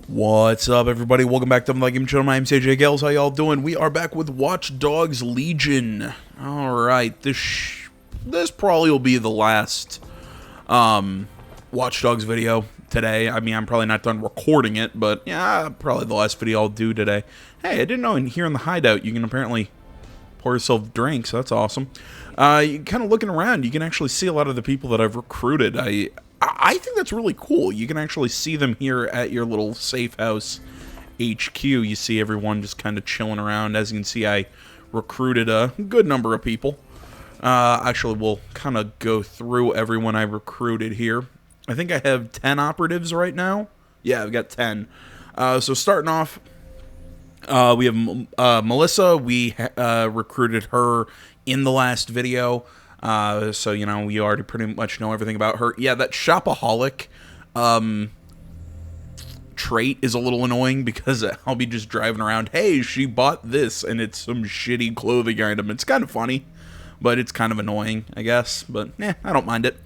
What's up, everybody? Welcome back to the Game Channel. My name's AJ Gales. How y'all doing? We are back with Watch Dogs Legion. Alright, this probably will be the last Watch Dogs video today. I mean, I'm probably not done recording it, but yeah, probably the last video I'll do today. Hey, I didn't know here in the hideout you can apparently pour yourself drinks. That's awesome. You kind of looking around, you can actually see a lot of the people that I've recruited. I think that's really cool. You can actually see them here at your little safe house HQ. You see everyone just kind of chilling around. As you can see, I recruited a good number of people. Actually, we'll kind of go through everyone I recruited here. I think I have 10 operatives right now. Yeah, I've got 10. So starting off, we have Melissa. We recruited her in the last video. So, you know, we already pretty much know everything about her. Yeah, that shopaholic trait is a little annoying because I'll be just driving around, hey, she bought this, and it's some shitty clothing item. It's kind of funny, but it's kind of annoying, I guess. But, I don't mind it.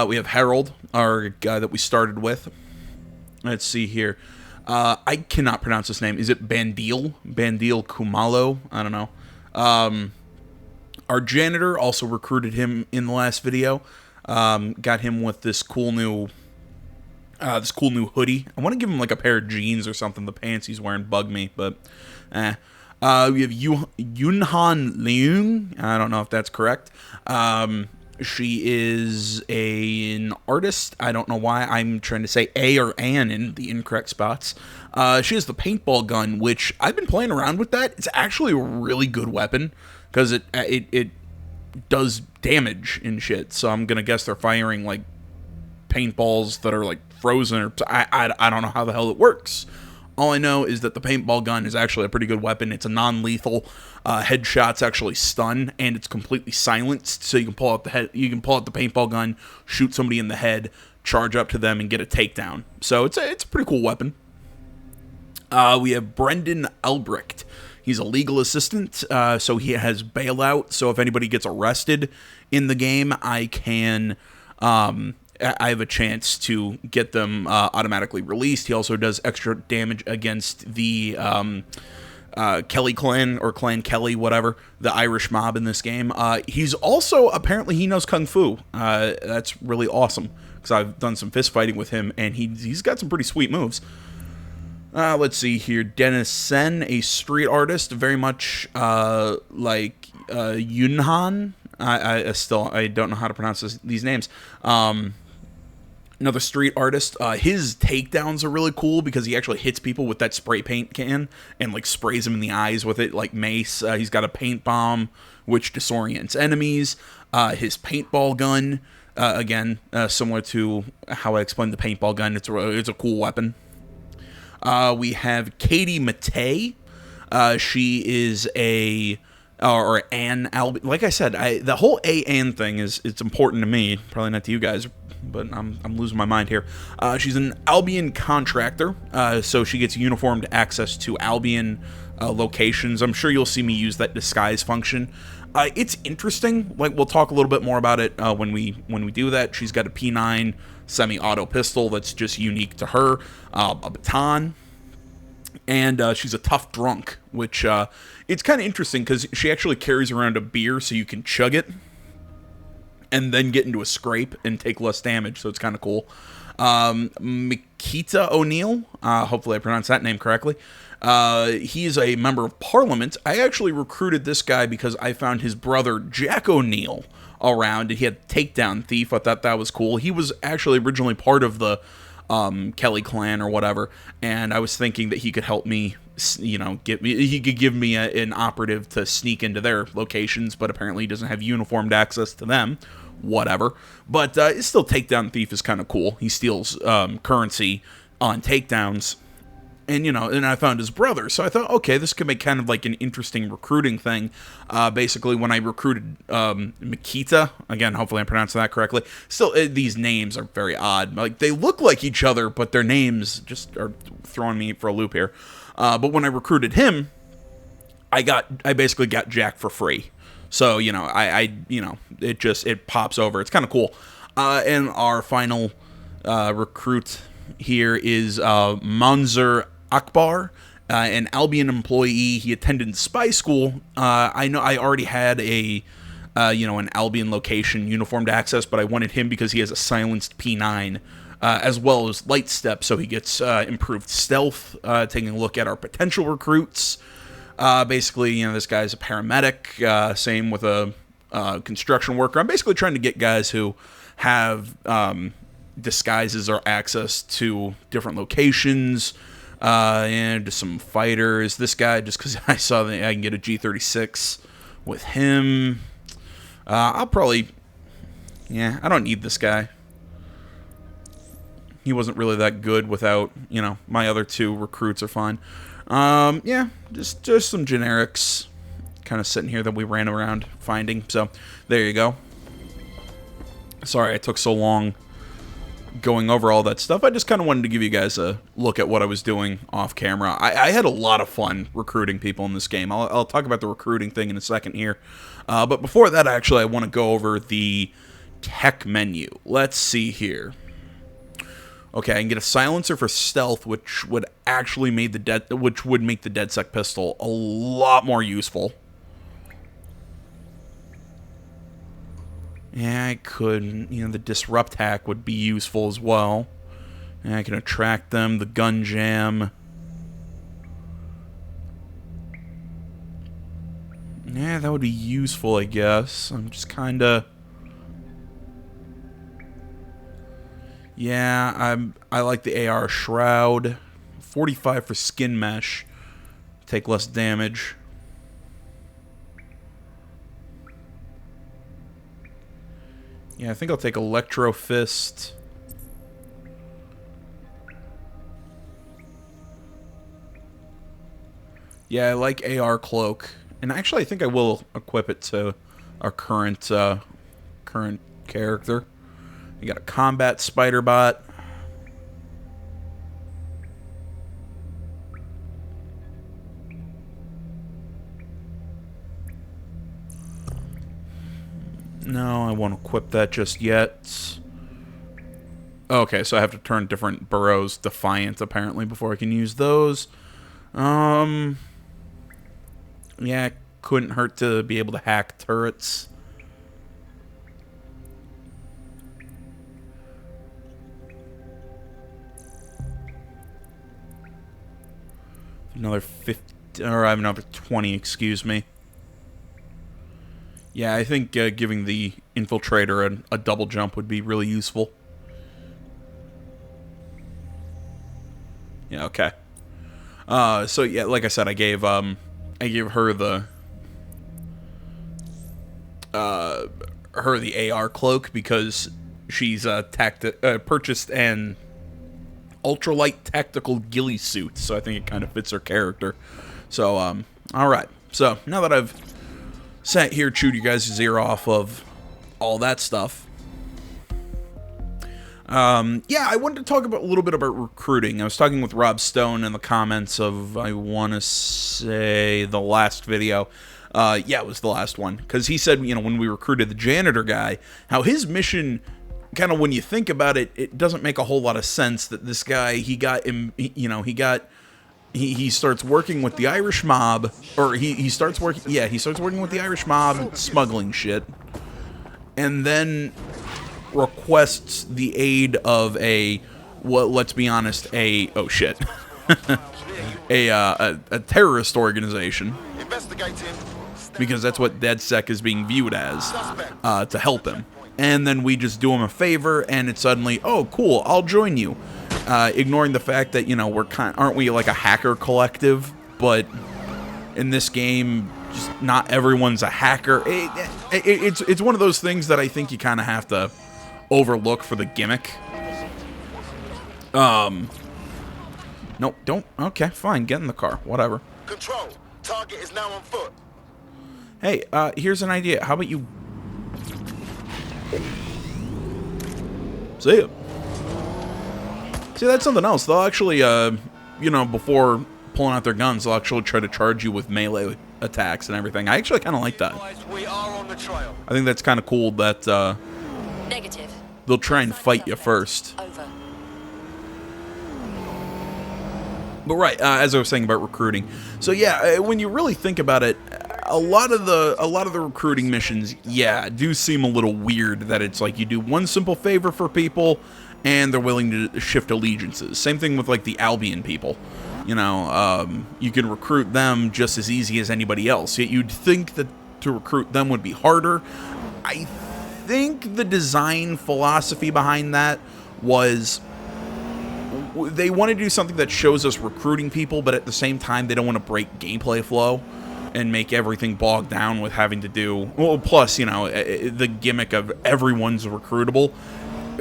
We have Harold, our guy that we started with. Let's see here. I cannot pronounce his name. Is it Bandil? Bandil Kumalo? I don't know. Our janitor also recruited him in the last video. Got him with this cool new hoodie. I want to give him like a pair of jeans or something. The pants he's wearing bug me, but We have Yunhan Leung. I don't know if that's correct. She is an artist. I don't know why I'm trying to say A or An in the incorrect spots. She has the paintball gun, which I've been playing around with that. It's actually a really good weapon because it does damage and shit. So I'm gonna guess they're firing like paintballs that are like frozen, or I don't know how the hell it works. All I know is that the paintball gun is actually a pretty good weapon. It's a non-lethal. Headshots actually stun, and it's completely silenced. So you can pull out the paintball gun, shoot somebody in the head, charge up to them, and get a takedown. So it's a pretty cool weapon. We have Brendan Albrecht. He's a legal assistant, so he has bailout. So if anybody gets arrested in the game, I have a chance to get them automatically released. He also does extra damage against the Kelly clan, or Clan Kelly, whatever, the Irish mob in this game. He's also, apparently he knows Kung Fu. That's really awesome, because I've done some fist fighting with him, and he's got some pretty sweet moves. Let's see here. Dennis Sen, a street artist, very much like Yunhan. I don't know how to pronounce these names. Another street artist. His takedowns are really cool because he actually hits people with that spray paint can and like sprays them in the eyes with it like mace. He's got a paint bomb which disorients enemies. His paintball gun, again, similar to how I explained the paintball gun. It's a cool weapon. We have Katie Matei. She is or Ann Albi. Like I said, the whole Ann thing it's important to me. Probably not to you guys, but I'm losing my mind here. She's an Albion contractor, so she gets uniformed access to Albion locations. I'm sure you'll see me use that disguise function. It's interesting. Like, we'll talk a little bit more about it when we do that. She's got a P9 semi-auto pistol that's just unique to her, a baton, and she's a tough drunk, which it's kind of interesting because she actually carries around a beer so you can chug it and then get into a scrape and take less damage, so it's kind of cool. Mikita O'Neill, hopefully I pronounced that name correctly. He is a member of parliament. I actually recruited this guy because I found his brother, Jack O'Neill, around, and he had Takedown Thief. I thought that was cool. He was actually originally part of the Kelly clan or whatever, and I was thinking that he could help me, he could give me an operative to sneak into their locations, but apparently he doesn't have uniformed access to them. Whatever. But it's still, Takedown Thief is kind of cool. He steals currency on takedowns. And, and I found his brother. So I thought, okay, this could make kind of like an interesting recruiting thing. Basically, when I recruited Mikita, again, hopefully I'm pronouncing that correctly. Still, these names are very odd. Like, they look like each other, but their names just are throwing me for a loop here. But when I recruited him, I basically got Jack for free. So, it pops over. It's kind of cool. And our final recruit here is Manzur Akbar, an Albion employee. He attended spy school. I know I already had a an Albion location uniformed access, but I wanted him because he has a silenced P9, as well as light step, so he gets improved stealth. Taking a look at our potential recruits. Basically, this guy's a paramedic. Same with a construction worker. I'm basically trying to get guys who have disguises or access to different locations, and some fighters. This guy, just because I saw that I can get a G36 with him. I'll probably, I don't need this guy. He wasn't really that good without, my other two recruits are fine. Just some generics kind of sitting here that we ran around finding. So, there you go. Sorry I took so long going over all that stuff. I just kind of wanted to give you guys a look at what I was doing off camera. I had a lot of fun recruiting people in this game. I'll talk about the recruiting thing in a second here. But before that, actually, I want to go over the tech menu. Let's see here. Okay, I can get a silencer for stealth, which would actually make the DedSec pistol a lot more useful. Yeah, I could. The disrupt hack would be useful as well. And I can attract them. The gun jam. Yeah, that would be useful, I guess. I'm just kind of... Yeah, I like the AR Shroud. 45 for skin mesh. Take less damage. Yeah, I think I'll take Electro Fist. Yeah, I like AR Cloak. And actually, I think I will equip it to our current character. You got a Combat Spider Bot. No, I won't equip that just yet. Okay, so I have to turn different burrows defiant, apparently, before I can use those. Yeah, couldn't hurt to be able to hack turrets. Another 50, or I have another 20, excuse me. Yeah, I think giving the infiltrator a double jump would be really useful. Yeah, okay. So yeah, like I said, I gave her the AR cloak because she's purchased an ultralight tactical ghillie suit, so I think it kind of fits her character. So all right. So now that I've sat here, chewed you guys' ear off of all that stuff. Yeah, I wanted to talk a little bit about recruiting. I was talking with Rob Stone in the comments of, I want to say, the last video. Yeah, it was the last one. Because he said, when we recruited the janitor guy, how his mission, kind of when you think about it, it doesn't make a whole lot of sense that this guy, he starts working with the Irish mob, or he starts working with the Irish mob, smuggling shit, and then requests the aid of let's be honest, a terrorist organization, because that's what DedSec is being viewed as, to help him. And then we just do him a favor, and it's suddenly, oh, cool, I'll join you. Ignoring the fact that, aren't we like a hacker collective? But in this game, just not everyone's a hacker. It's one of those things that I think you kind of have to overlook for the gimmick. No, don't. Okay, fine. Get in the car. Whatever. Control. Target is now on foot. Hey, here's an idea. How about you... See ya. See, that's something else. They'll actually, before pulling out their guns, they'll actually try to charge you with melee attacks and everything. I actually kind of like that. We are on the trail. I think that's kind of cool that, Negative. they'll try and fight you first. Over. But right, as I was saying about recruiting, so yeah, when you really think about it, a lot of the recruiting missions, yeah, do seem a little weird. That it's like you do one simple favor for people, and they're willing to shift allegiances. Same thing with like the Albion people. You know, you can recruit them just as easy as anybody else. Yet you'd think that to recruit them would be harder. I think the design philosophy behind that was they want to do something that shows us recruiting people, but at the same time, they don't want to break gameplay flow and make everything bogged down with having to do... Well, plus, you know, the gimmick of everyone's recruitable.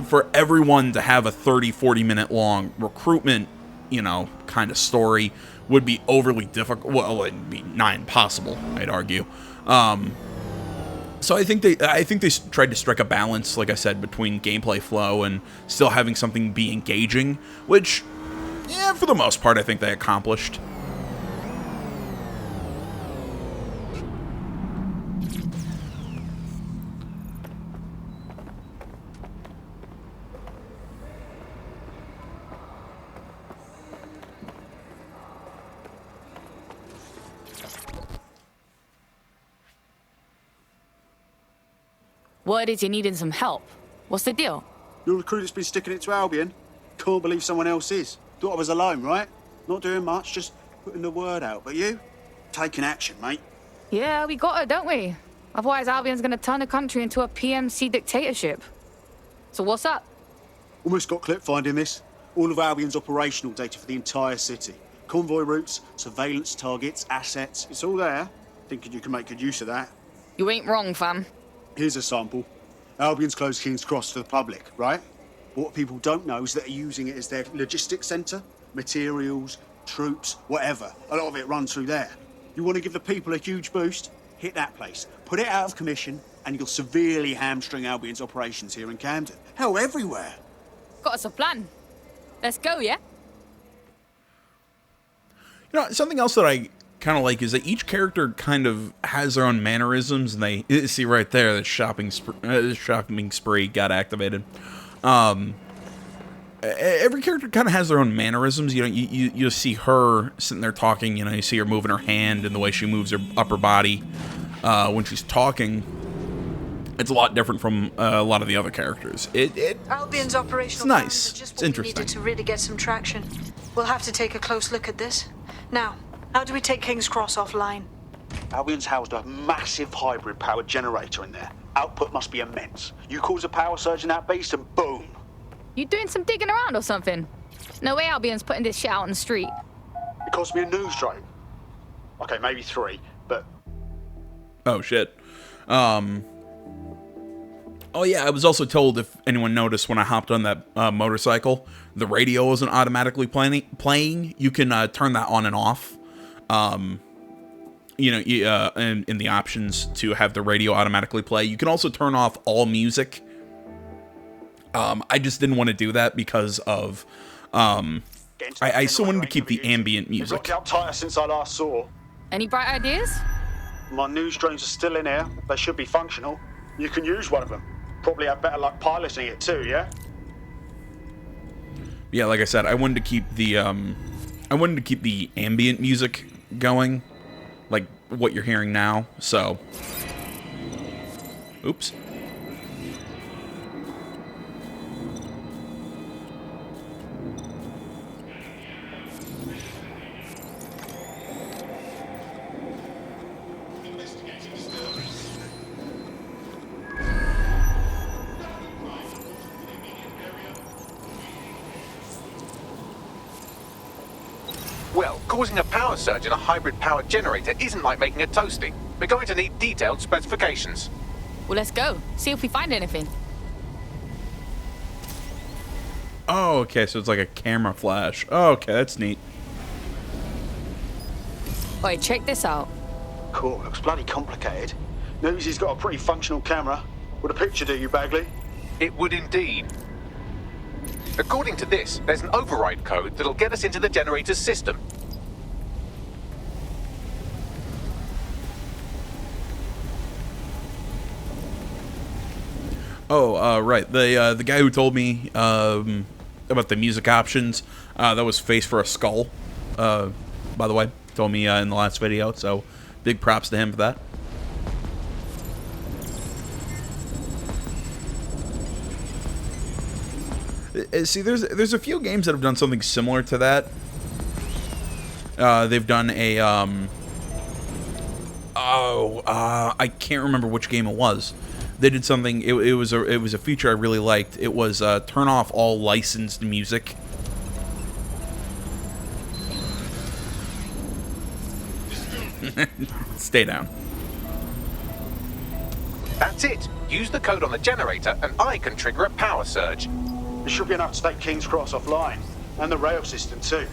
For everyone to have a 30, 40-minute long recruitment, you know, kind of story would be overly difficult. Well, it'd be nigh impossible, I'd argue. So I think they tried to strike a balance, like I said, between gameplay flow and still having something be engaging, which, yeah, for the most part, I think they accomplished. Word is you're needing some help. What's the deal? Your recruiter's been sticking it to Albion. Can't believe someone else is. Thought I was alone, right? Not doing much, just putting the word out. But you? Taking action, mate. Yeah, we got her, don't we? Otherwise, Albion's gonna turn the country into a PMC dictatorship. So what's up? Almost got clip finding this. All of Albion's operational data for the entire city. Convoy routes, surveillance targets, assets. It's all there. Thinking you can make good use of that. You ain't wrong, fam. Here's a sample. Albion's closed King's Cross to the public, right? But what people don't know is that they're using it as their logistics centre. Materials, troops, whatever. A lot of it runs through there. You want to give the people a huge boost? Hit that place. Put it out of commission, and you'll severely hamstring Albion's operations here in Camden. Hell, everywhere. Got us a plan. Let's go, yeah? You know, something else that I kind of like is that each character kind of has their own mannerisms, and they see right there that shopping spree got activated. Every character kind of has their own mannerisms. You know, you see her sitting there talking. You know, you see her moving her hand and the way she moves her upper body when she's talking. It's a lot different from a lot of the other characters. Albion's operational it's nice. plans are just It's what we interesting. needed to really get some traction. We'll have to take a close look at this. Now, how do we take King's Cross offline? Albion's housed a massive hybrid powered generator in there. Output must be immense. You cause a power surge in that beast and boom. You doing some digging around or something? No way Albion's putting this shit out on the street. It cost me a news drone. Okay, maybe 3, but... Oh, shit. Oh, yeah, I was also told, if anyone noticed, when I hopped on that motorcycle, the radio wasn't automatically playing. You can turn that on and off. You know, in the options to have the radio automatically play. You can also turn off all music. I just didn't want to do that because of... I still wanted to keep the ambient music. It's locked up tighter since I last saw. Any bright ideas? My news drones are still in here. They should be functional. You can use one of them. Probably have better luck piloting it too, yeah? Yeah, like I said, I wanted to keep the ambient music going, like what you're hearing now. So, oops. Well, causing a power surge in a hybrid-powered generator isn't like making a toasty. We're going to need detailed specifications. Well, let's go. See if we find anything. Oh, okay, so it's like a camera flash. Oh, okay, that's neat. Oi, check this out. Cool, looks bloody complicated. News he's got a pretty functional camera. Would a picture do you, Bagley? It would indeed. According to this, there's an override code that'll get us into the generator's system. Oh, right. The guy who told me about the music options, that was Face for a Skull. by the way. Told me in the last video, so big props to him for that. See, there's a few games that have done something similar to that. They've done a I can't remember which game it was. They did something. It was a feature I really liked. It was turn off all licensed music. Stay down. That's it. Use the code on the generator, and I can trigger a power surge. There should be enough to take King's Cross offline, and the rail system too.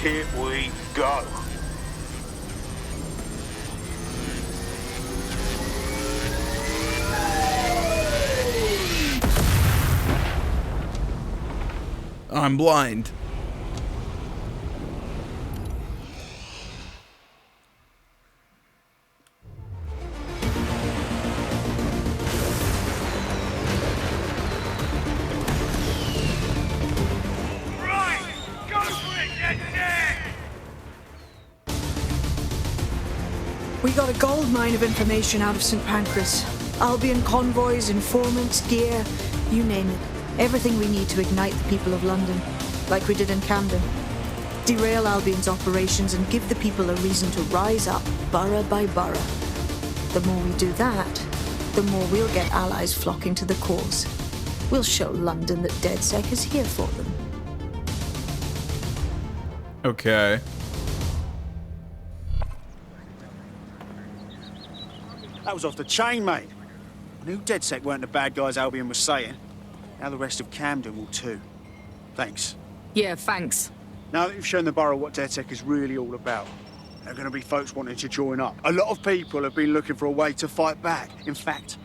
Here we go. I'm blind. We got a gold mine of information out of St. Pancras. Albion convoys, informants, gear, you name it. Everything we need to ignite the people of London, like we did in Camden. Derail Albion's operations and give the people a reason to rise up, borough by borough. The more we do that, the more we'll get allies flocking to the cause. We'll show London that DedSec is here for them. Okay. That was off the chain, mate. I knew DedSec weren't the bad guys Albion was saying. Now the rest of Camden will too. Thanks. Yeah, thanks. Now that you've shown the borough what DedSec is really all about, there are going to be folks wanting to join up. A lot of people have been looking for a way to fight back. In fact,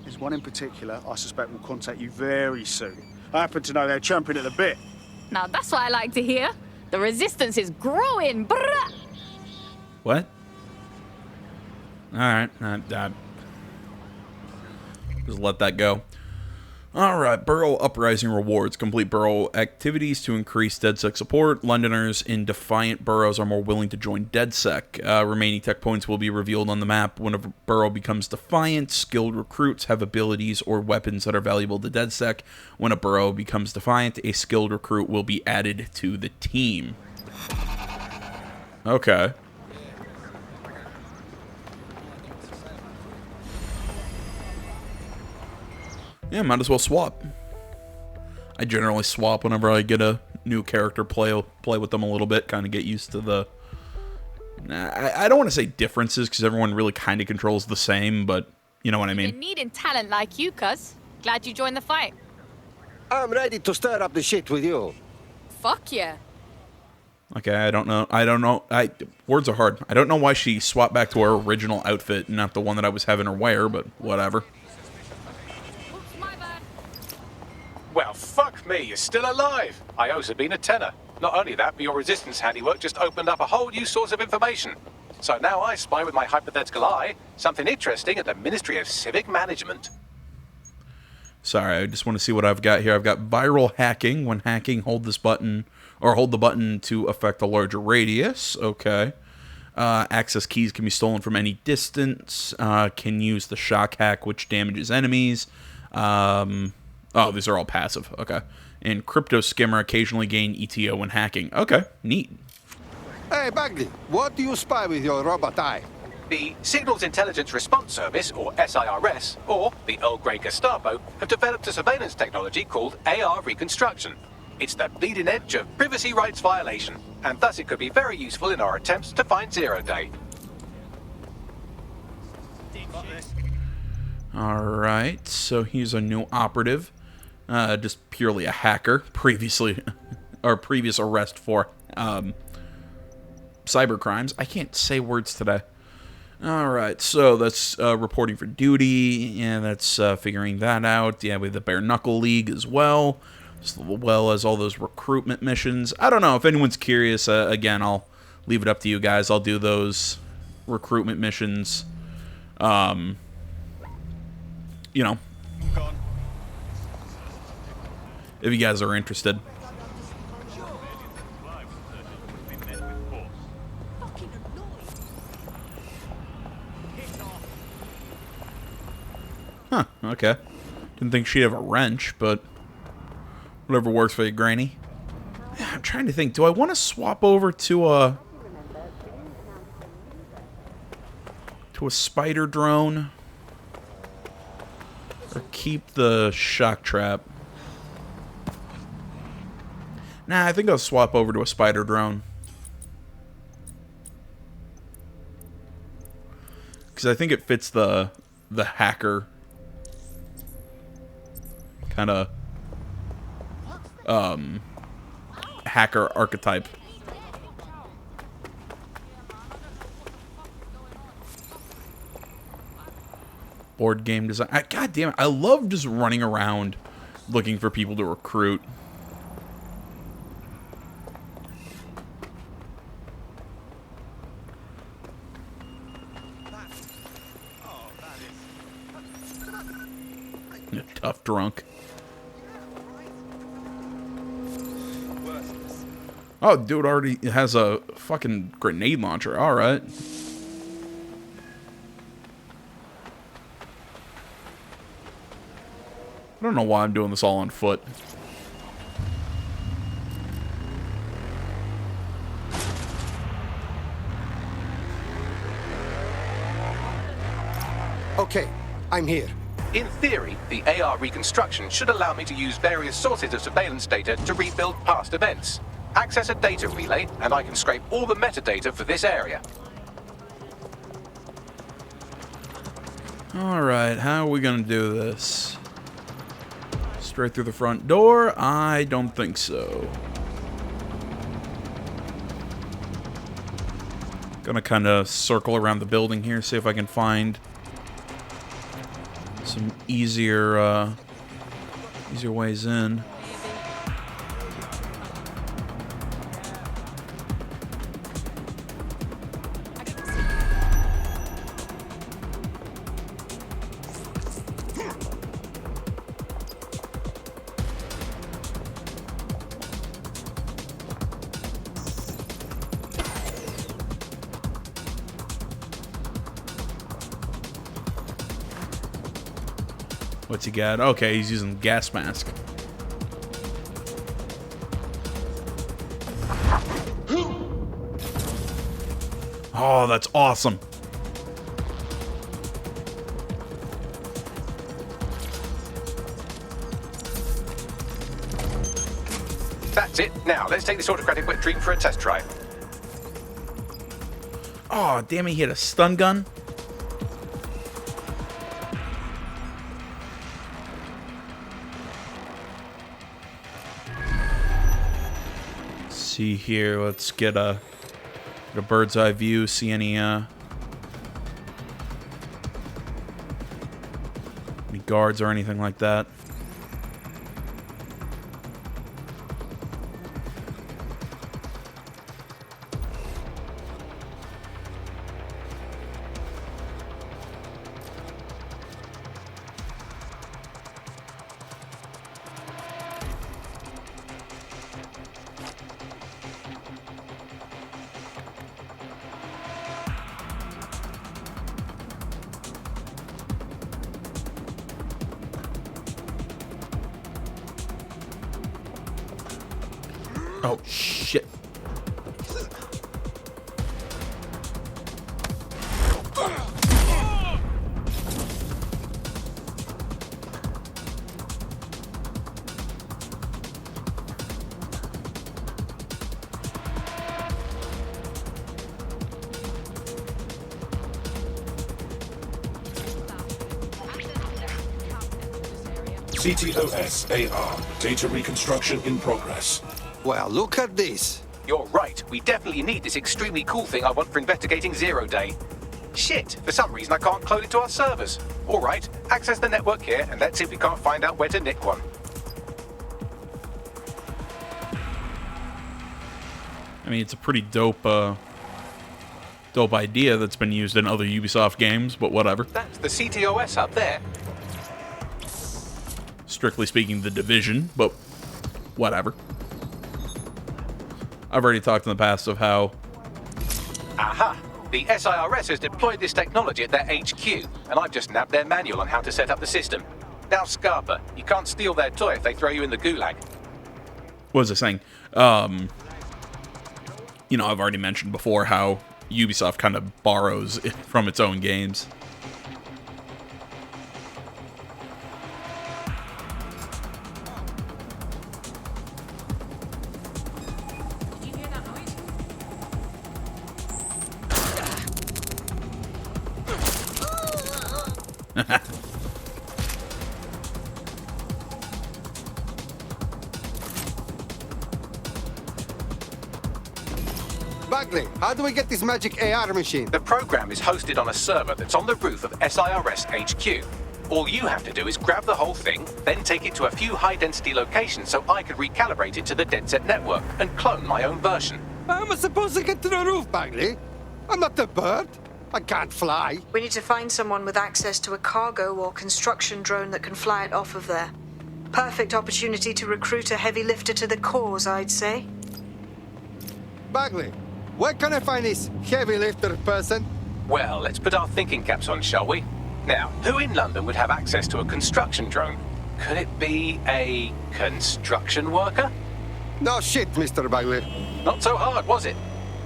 there's one in particular I suspect will contact you very soon. I happen to know they're champing at the bit. Now that's what I like to hear. The resistance is growing. Brrrah! What? Alright, just let that go. Alright, Borough Uprising rewards. Complete borough activities to increase DedSec support. Londoners in defiant boroughs are more willing to join DedSec. Remaining tech points will be revealed on the map. When a borough becomes defiant, skilled recruits have abilities or weapons that are valuable to DedSec. When a borough becomes defiant, a skilled recruit will be added to the team. Okay. Yeah, might as well swap. I generally swap whenever I get a new character, play with them a little bit, kind of get used to the... I don't want to say differences, because everyone really kind of controls the same, but you know what I mean. You're needing talent like you, cuz. Glad you joined the fight. I'm ready to stir up the shit with you. Fuck yeah. Okay, I don't know. Words are hard. I don't know why she swapped back to her original outfit, not the one that I was having her wear, but whatever. Well, fuck me, you're still alive. I also been a tenor. Not only that, but your resistance handiwork just opened up a whole new source of information. So now I spy with my hypothetical eye something interesting at the Ministry of Civic Management. Sorry, I just want to see what I've got here. I've got viral hacking. When hacking, hold this button, or hold the button to affect a larger radius. Okay. Access keys can be stolen from any distance. Can use the shock hack, which damages enemies. Oh, these are all passive. Okay. And Crypto Skimmer occasionally gain ETO when hacking. Okay, neat. Hey, Bagdi, what do you spy with your robot eye? The Signals Intelligence Response Service, or SIRS, or the Earl Grey Gestapo, have developed a surveillance technology called AR Reconstruction. It's the bleeding edge of privacy rights violation, and thus it could be very useful in our attempts to find Zero Day. Alright, so he's a new operative. Just purely a hacker. Previously, or previous arrest for cyber crimes. I can't say words today. Alright, so that's reporting for duty. Yeah, that's figuring that out. Yeah, we have the Bare Knuckle League as well. As well as all those recruitment missions. I don't know if anyone's curious. Again, I'll leave it up to you guys. I'll do those recruitment missions you know, if you guys are interested. Huh, okay. Didn't think she'd have a wrench, but whatever works for you, Granny. Yeah, I'm trying to think. Do I want to swap over to a spider drone? Or keep the shock trap? Nah, I think I'll swap over to a spider drone. Because I think it fits the hacker kind of hacker archetype. Board game design. God damn it. I love just running around looking for people to recruit. A tough drunk. Oh, dude already has a fucking grenade launcher. Alright. I don't know why I'm doing this all on foot. Okay, I'm here. In theory, the AR reconstruction should allow me to use various sources of surveillance data to rebuild past events. Access a data relay, and I can scrape all the metadata for this area. Alright, how are we gonna do this? Straight through the front door? I don't think so. Gonna kind of circle around the building here, see if I can find some easier ways in. What's he got? Okay, he's using gas mask. Oh, that's awesome. That's it. Now, let's take this autocratic wet dream for a test drive. Oh, damn it, he had a stun gun. See here, let's get a bird's eye view, see any guards or anything like that. Oh, shit. CTOS AR. Data reconstruction in progress. Well, look at this. You're right. We definitely need this extremely cool thing I want for investigating Zero Day. Shit, for some reason I can't clone it to our servers. All right, access the network here and let's see if we can't find out where to nick one. I mean, it's a pretty dope idea that's been used in other Ubisoft games, but whatever. That's the CTOS up there. strictly speaking, the Division, but whatever. I've already talked in the past of how... Aha! The SIRS has deployed this technology at their HQ, and I've just nabbed their manual on how to set up the system. Now, Scarpa, you can't steal their toy if they throw you in the gulag. What was I saying? You know, I've already mentioned before how Ubisoft kind of borrows from its own games. Bagley, how do we get this magic AR machine? The program is hosted on a server that's on the roof of SIRS HQ. All you have to do is grab the whole thing, then take it to a few high-density locations so I could recalibrate it to the DedSet network and clone my own version. How am I supposed to get to the roof, Bagley? I'm not a bird. I can't fly. We need to find someone with access to a cargo or construction drone that can fly it off of there. Perfect opportunity to recruit a heavy lifter to the cause, I'd say. Bagley, where can I find this heavy lifter person? Well, let's put our thinking caps on, shall we? Now, who in London would have access to a construction drone? Could it be a construction worker? No shit, Mr. Bagley. Not so hard, was it?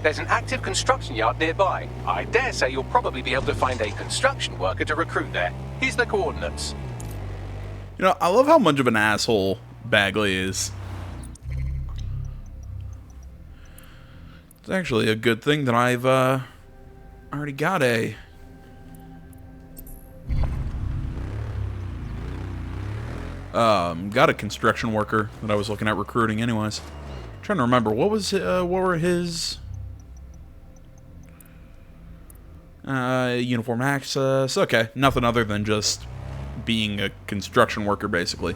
There's an active construction yard nearby. I dare say you'll probably be able to find a construction worker to recruit there. Here's the coordinates. You know, I love how much of an asshole Bagley is. It's actually a good thing that I've already got a... got a construction worker that I was looking at recruiting anyways. I'm trying to remember, what were his... uniform access. Okay, nothing other than just being a construction worker, basically.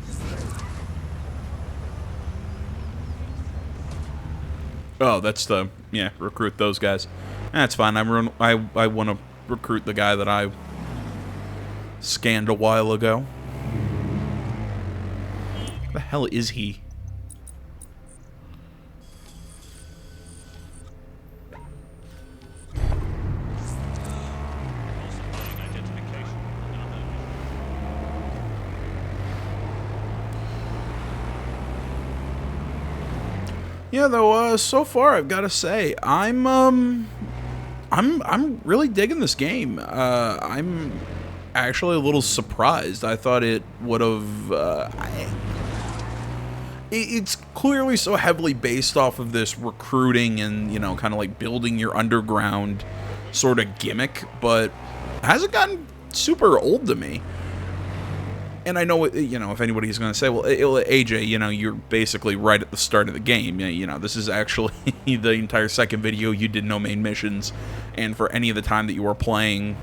Oh, that's the... yeah, recruit those guys. That's fine. I want to recruit the guy that I scanned a while ago. Where the hell is he? Yeah, though, so far I've got to say I'm really digging this game. I'm actually a little surprised. I thought it would have. It's clearly so heavily based off of this recruiting and, you know, kind of like building your underground sort of gimmick, but it hasn't gotten super old to me. And I know, you know, if anybody's going to say, well, AJ, you know, you're basically right at the start of the game. You know, this is actually the entire second video. You did no main missions. And for any of the time that you were playing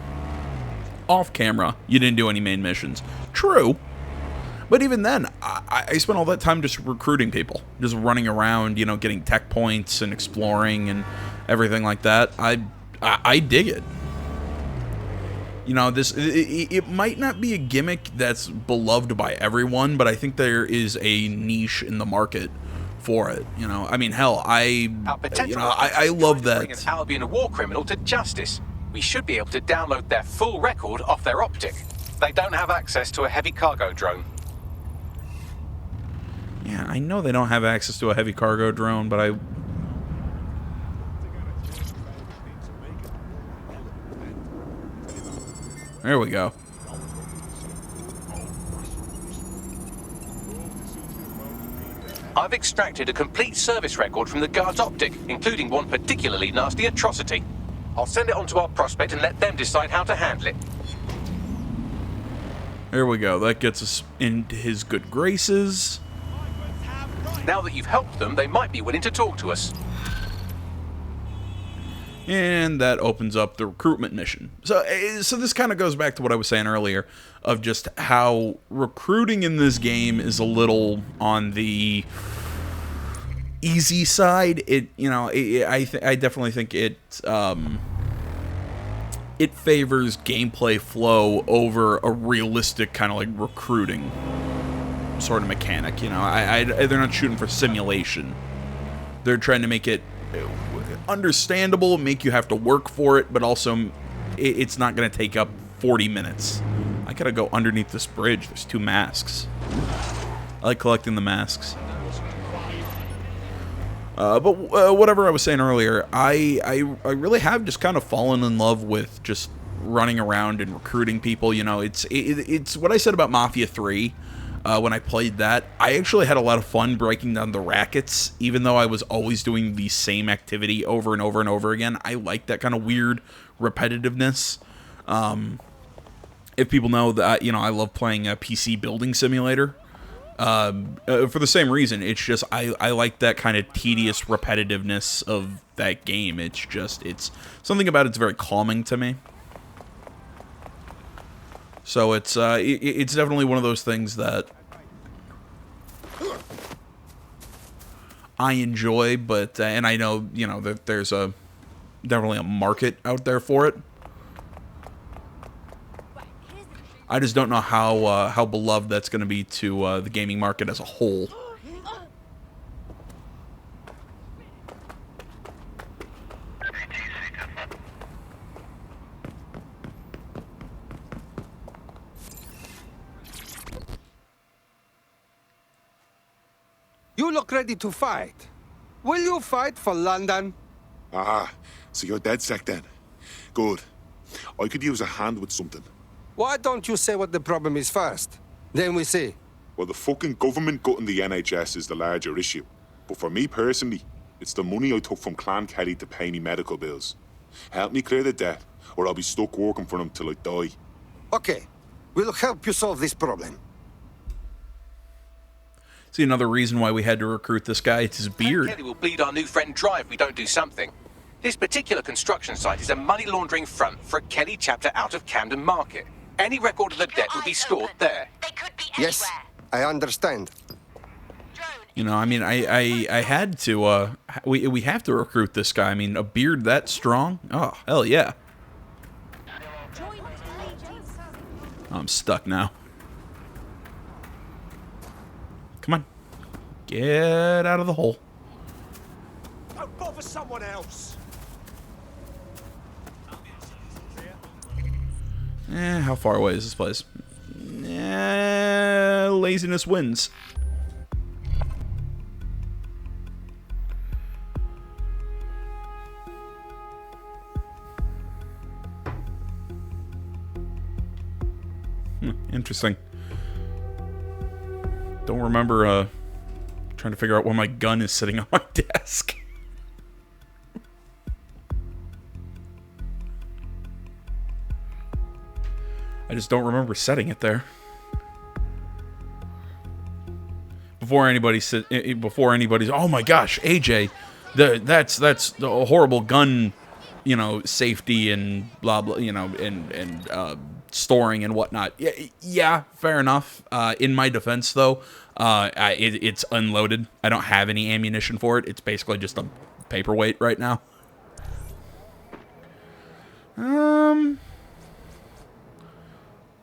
off camera, you didn't do any main missions. True. But even then, I spent all that time just recruiting people. Just running around, you know, getting tech points and exploring and everything like that. I dig it. You know, it might not be a gimmick that's beloved by everyone, but I think there is a niche in the market for it. You know, I mean, hell, I love that. Bring an Albion war criminal to justice. We should be able to download their full record off their optic. They don't have access to a heavy cargo drone. Yeah, I know they don't have access to a heavy cargo drone, but I... There we go. I've extracted a complete service record from the guard's optic, including one particularly nasty atrocity. I'll send it on to our prospect and let them decide how to handle it. There we go. That gets us into his good graces. Now that you've helped them, they might be willing to talk to us. And that opens up the recruitment mission. So this kind of goes back to what I was saying earlier of just how recruiting in this game is a little on the easy side. I definitely think it favors gameplay flow over a realistic kind of like recruiting. sort of mechanic. You know, they're not shooting for simulation. They're trying to make it understandable, make you have to work for it, but also it's not going to take up 40 minutes. I gotta go underneath this bridge. There's 2 masks. I like collecting the masks. But whatever I was saying earlier, I really have just kind of fallen in love with just running around and recruiting people. You know, it's what I said about Mafia 3 when I played that. I actually had a lot of fun breaking down the rackets, even though I was always doing the same activity over and over and over again. I like that kind of weird repetitiveness. If people know that, you know, I love playing a PC building simulator. For the same reason, it's just I like that kind of tedious repetitiveness of that game. It's something about it's very calming to me. So it's definitely one of those things that I enjoy, but and I know, you know, that there's definitely a market out there for it. I just don't know how beloved that's going to be to the gaming market as a whole. You look ready to fight. Will you fight for London? Aha, so you're dead set then. Good. I could use a hand with something. Why don't you say what the problem is first? Then we see. Well, the fucking government gutting the NHS is the larger issue. But for me personally, it's the money I took from Clan Kelly to pay me medical bills. Help me clear the debt, or I'll be stuck working for them till I die. Okay, we'll help you solve this problem. See, another reason why we had to recruit this guy, it's his beard. Kelly will bleed our new friend dry if we don't do something. This particular construction site is a money laundering front for a Kelly chapter out of Camden Market. Any record of the debt would be stored there. They could be Yes, I understand. You know, I mean, I had to, we have to recruit this guy. I mean, a beard that strong? Oh, hell yeah. Oh, I'm stuck now. Come on. Get out of the hole. Don't bother someone else. How far away is this place? Laziness wins. Interesting. Don't remember trying to figure out where my gun is sitting on my desk. I just don't remember setting it there. Before anybody's, oh my gosh, AJ, that's the horrible gun, you know, safety and blah blah, you know, and storing and whatnot. Yeah, fair enough. In my defense, though, it's unloaded. I don't have any ammunition for it. It's basically just a paperweight right now.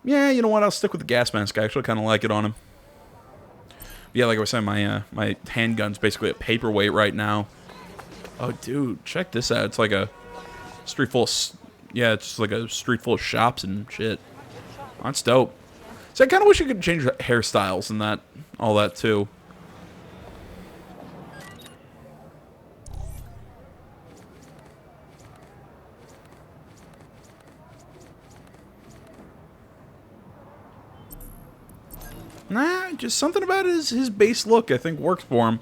Yeah, you know what? I'll stick with the gas mask. I actually kind of like it on him. Yeah, like I was saying, my handgun's basically a paperweight right now. Oh, dude, check this out. It's like a street full of... Yeah, it's like a street full of shops and shit. Oh, that's dope. So I kind of wish you could change hairstyles and that, all that, too. Nah, just something about his base look, I think, works for him.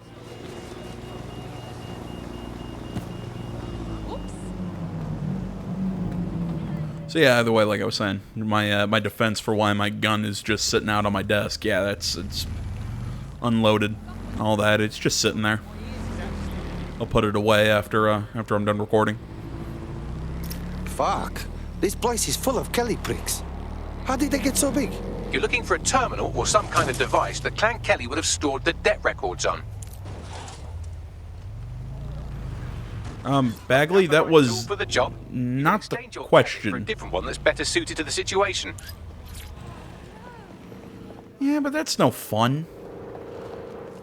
So yeah, either way, like I was saying, my defense for why my gun is just sitting out on my desk, yeah, it's unloaded, all that. It's just sitting there. I'll put it away after I'm done recording. Fuck, this place is full of Kelly pricks. How did they get so big? You're looking for a terminal or some kind of device that Clan Kelly would have stored the debt records on. Bagley, that was for the job. Not the Exchange your question. for a different one that's better suited to the situation. Yeah, but that's no fun.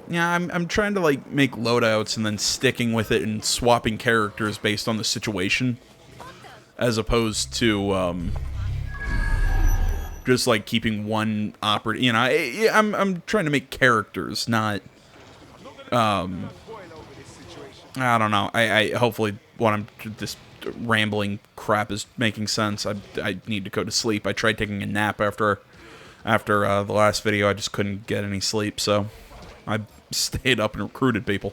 Yeah, I'm trying to, like, make loadouts and then sticking with it and swapping characters based on the situation. As opposed to, just, like, keeping one operative. You know, I'm trying to make characters, not, I don't know. I hopefully this rambling crap is making sense. I need to go to sleep. I tried taking a nap after the last video. I just couldn't get any sleep, so I stayed up and recruited people.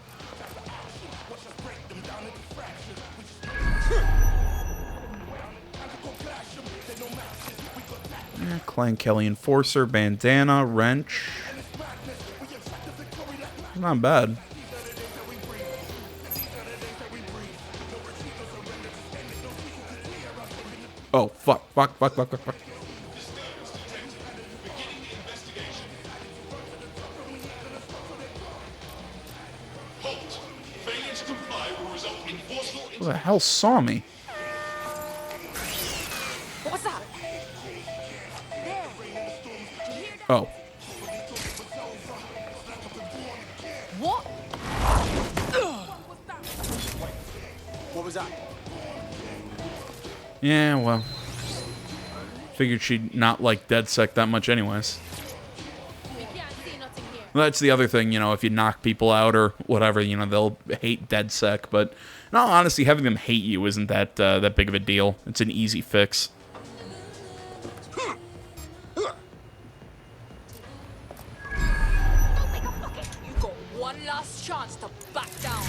Yeah, Clan Kelly Enforcer, bandana, wrench. Not bad. Oh, fuck. Who the hell saw me? What was that? Oh. What? What was that? Yeah, well. Figured she'd not like DedSec that much anyways. Well, that's the other thing, you know, if you knock people out or whatever, you know, they'll hate DedSec, but in all honesty, having them hate you isn't that that big of a deal. It's an easy fix. You got one last chance to back down.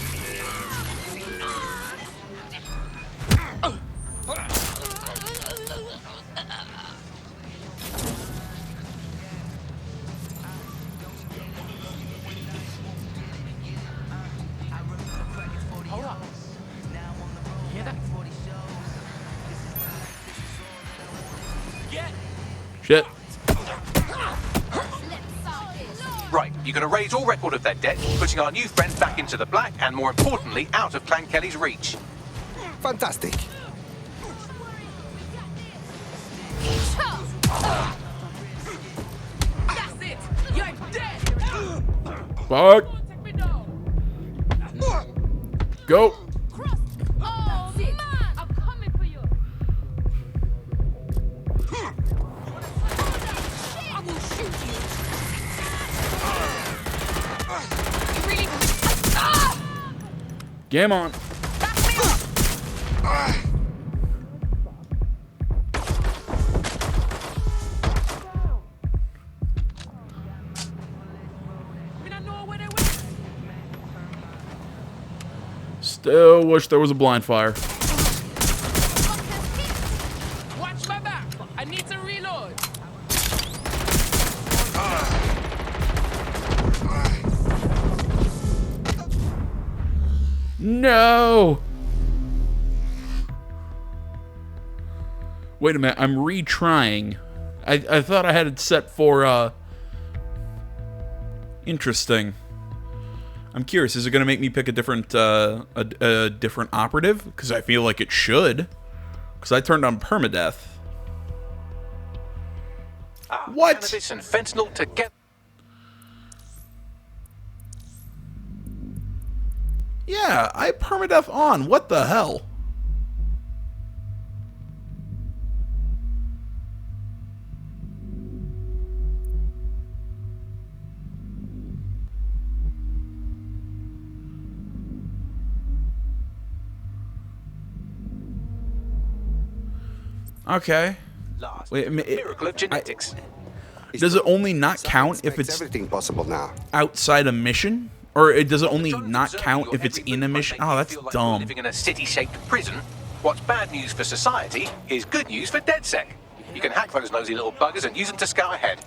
Hold up. Hear that? Shit. Right, you're going to raise all record of their debt, putting our new friend back into the black, and more importantly, out of Clan Kelly's reach. Fantastic. That's it! You're dead! Fuck. Go. Oh, man! I'm coming for you! I will shoot you! You really... Game on. Back me up! Still wish there was a blind fire. Watch my back! I need to reload! No! Wait a minute, I'm retrying. I thought I had it set for, interesting. I'm curious, is it going to make me pick a different, a different operative? Because I feel like it should. Because I turned on permadeath. What? Cannabis and fentanyl together. Yeah, I permadeath on. What the hell? Okay. Wait, Miracle of genetics. Does it only not count if it's everything possible now. outside a mission? Or does it only not count if it's in a mission? Oh, that's dumb. Living in a city-shaped prison. What's bad news for society is good news for DedSec. You can hack those nosy little buggers and use them to scout ahead.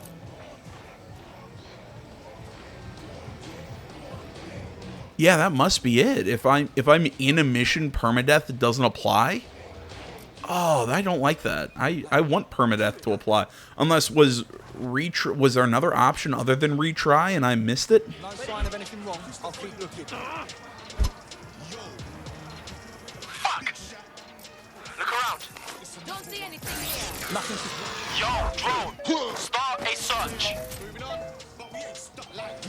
Yeah, that must be it. If I'm in a mission, permadeath doesn't apply. Oh, I don't like that. I want permadeath to apply. Unless was there another option other than retry and I missed it? No sign of anything wrong. I'll keep looking. Fuck! Look around. Don't see anything here. Nothing. Yo, drone, start a search. Moving on. But we ain't stuck like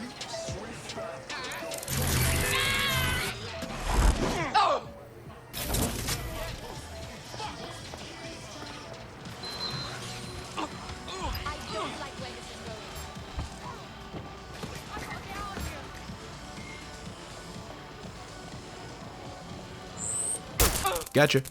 Gotcha.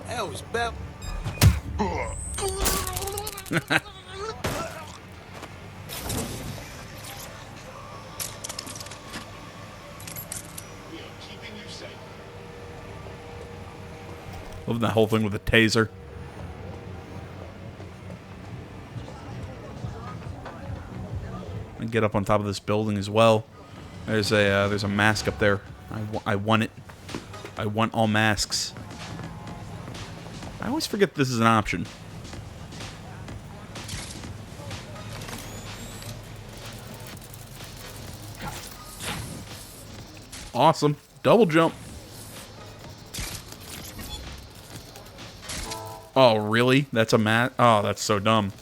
That was bad. Love that whole thing with the taser. And get up on top of this building as well. There's a mask up there. I want it. I want all masks. I always forget this is an option. Awesome. Double jump. Oh, really? That's a mat? Oh, that's so dumb.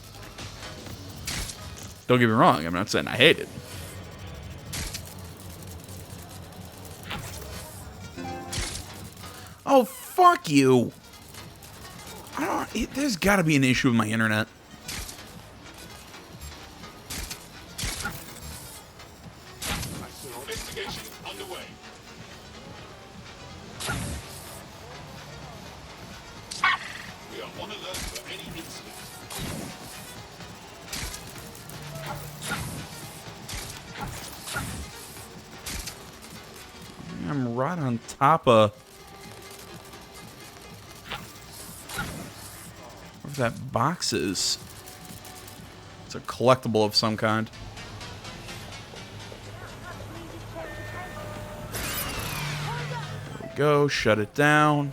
Don't get me wrong. I'm not saying I hate it. Oh, fuck you. There's got to be an issue with my internet. Investigation underway. We are on alert for any incident. I'm right on top of... where that box is. It's a collectible of some kind. There we go. Shut it down.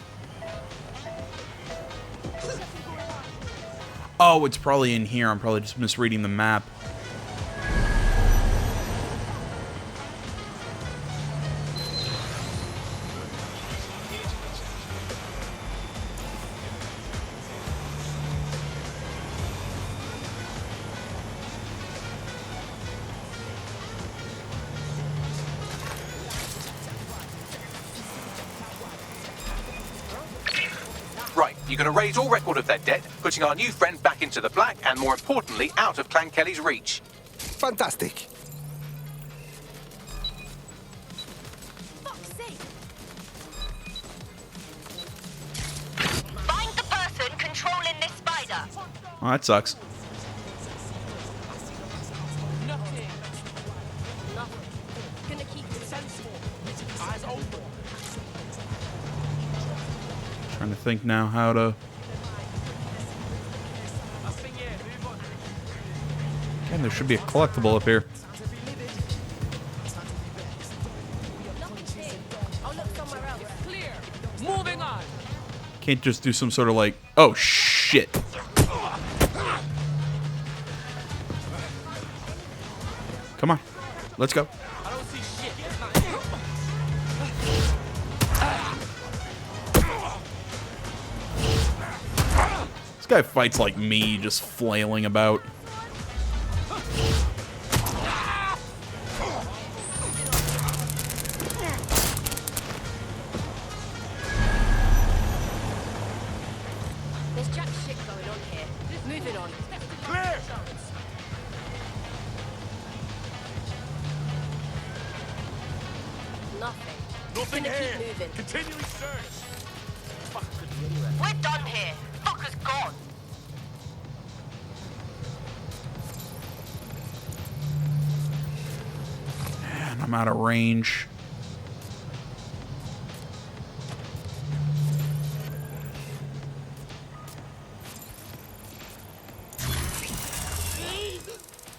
Oh, it's probably in here. I'm probably just misreading the map. Right, you can erase all record of their debt, putting our new friend back into the black and, more importantly, out of Clan Kelly's reach. Fantastic. Find the person controlling this spider. Oh, that sucks. Nothing. Gonna keep it sensible. Eyes open. Trying to think now how to... Again, there should be a collectible up here. I'll look somewhere else. Clear. Moving on. Can't just do some sort of like... Oh, shit. Come on. Let's go. I don't see shit. This guy fights like me, just flailing about. There's jack shit going on here. Moving on. Clear! Nothing. Nothing Gonna here. keep moving. Continuing search. We're done here. Fucker's gone. And I'm out of range.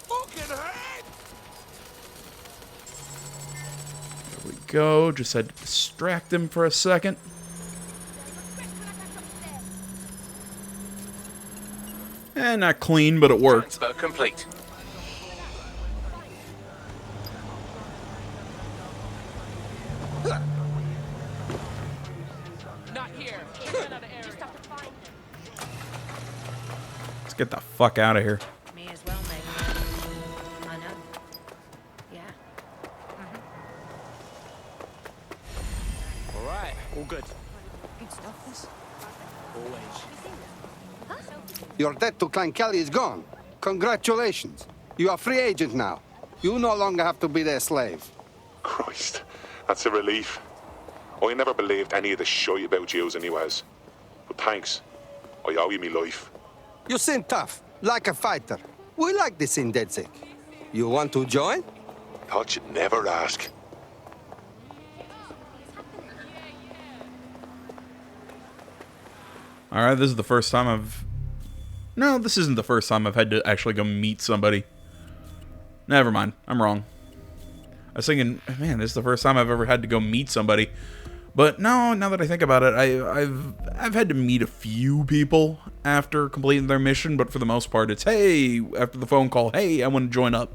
Fucking head! There we go. Just had to distract him for a second. Eh, not clean, but it worked. Transfer complete. Not here. Get out of area. Let's get the fuck out of here. May as well, mate. I know. Yeah. All right. All good. Good stuff, this. Your debt to Clan Kelly is gone. Congratulations. You are free agent now. You no longer have to be their slave. Christ, that's a relief. I never believed any of the shit about yous anyways. But thanks. I owe you me life. You seem tough, like a fighter. We like this in DedSec. You want to join? Thought you'd never ask. Alright, this is the first time I've... No, this isn't the first time I've had to actually go meet somebody. Never mind, I'm wrong. I was thinking, man, this is the first time I've ever had to go meet somebody. But no, now that I think about it, I've had to meet a few people after completing their mission, but for the most part, it's, hey, after the phone call, hey, I want to join up.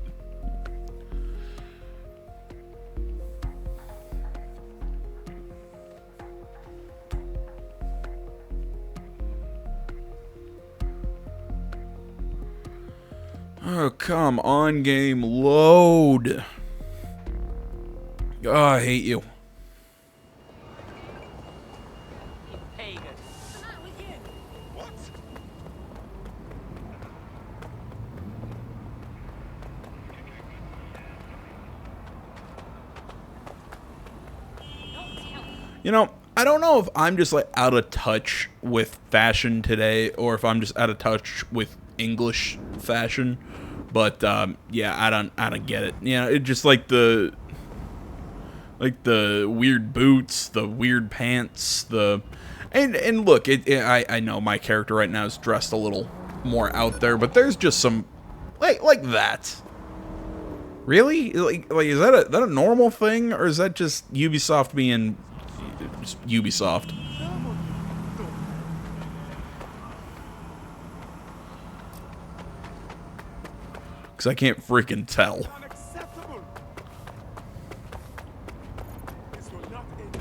Oh, come on, game, load. Oh, I hate you. Pagan. What? You know, I don't know if I'm just like out of touch with fashion today, or if I'm just out of touch with English fashion. But yeah, I don't get it. You know, it just like the weird boots, the weird pants, and look, I know my character right now is dressed a little more out there, but there's just some like that. Really? Like is that a normal thing, or is that just Ubisoft being just Ubisoft? Because I can't freaking tell. Unacceptable. This will not end.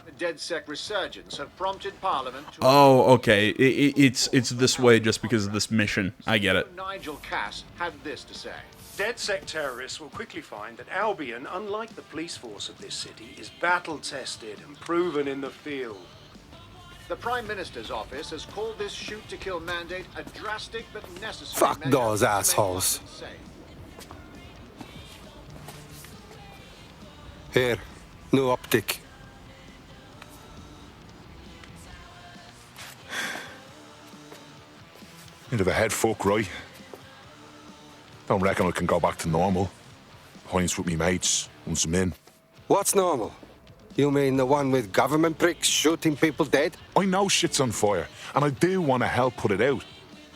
The DedSec resurgence have prompted Parliament to... Oh, okay. It's this way just because of this mission. I get it. Nigel Cass had this to say. DedSec terrorists will quickly find that Albion, unlike the police force of this city, is battle-tested and proven in the field. The Prime Minister's office has called this shoot-to-kill mandate a drastic but necessary Fuck measure those to make assholes. London safe. Here, new optic. Bit of a head fuck, right? Don't reckon I can go back to normal. Pints with me mates, once I'm in. What's normal? You mean the one with government pricks shooting people dead? I know shit's on fire, and I do want to help put it out.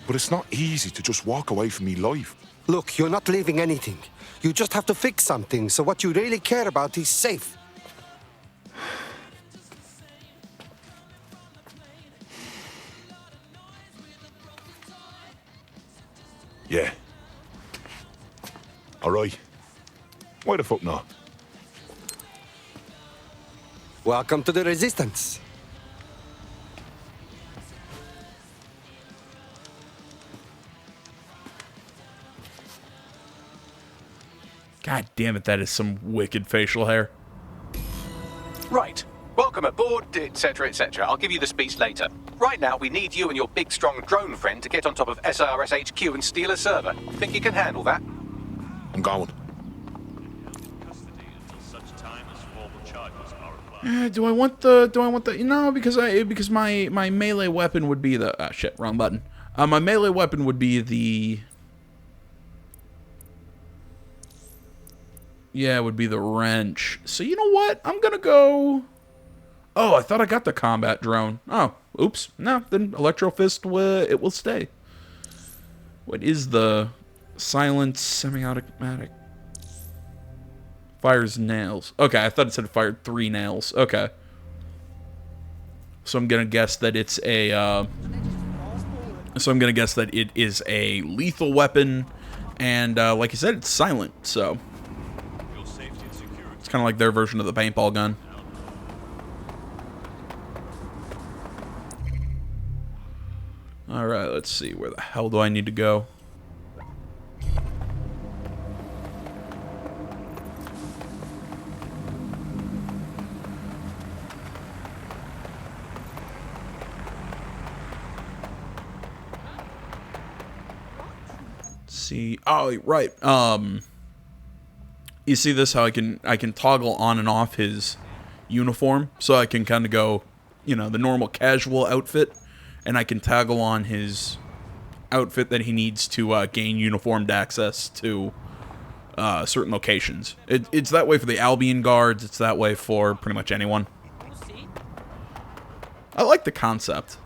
But it's not easy to just walk away from me life. Look, you're not leaving anything. You just have to fix something, so what you really care about is safe. Yeah. Alright. Why the fuck not? Welcome to the Resistance. God damn it, that is some wicked facial hair. Right. Welcome aboard, etc., etc. I'll give you the speech later. Right now, we need you and your big, strong drone friend to get on top of SIRS HQ and steal a server. Think you can handle that? I'm going. Do I want the no, because my melee weapon would be the shit, wrong button. My melee weapon would be the it would be the wrench. So you know what? I'm gonna go. Oh, I thought I got the combat drone. Oh, oops. No, then Electro Fist it will stay. What is the silent semi-automatic? Fires nails. Okay, I thought it said fired 3 nails. Okay. So I'm gonna guess that it's a it is a lethal weapon, and like you said, it's silent. So it's kind of like their version of the paintball gun. All right, let's see. Where the hell do I need to go? see. Oh, right. You see this? How I can toggle on and off his uniform, so I can kind of go, you know, the normal casual outfit, and I can toggle on his outfit that he needs to gain uniformed access to certain locations. It's that way for the Albion guards. It's that way for pretty much anyone. I like the concept.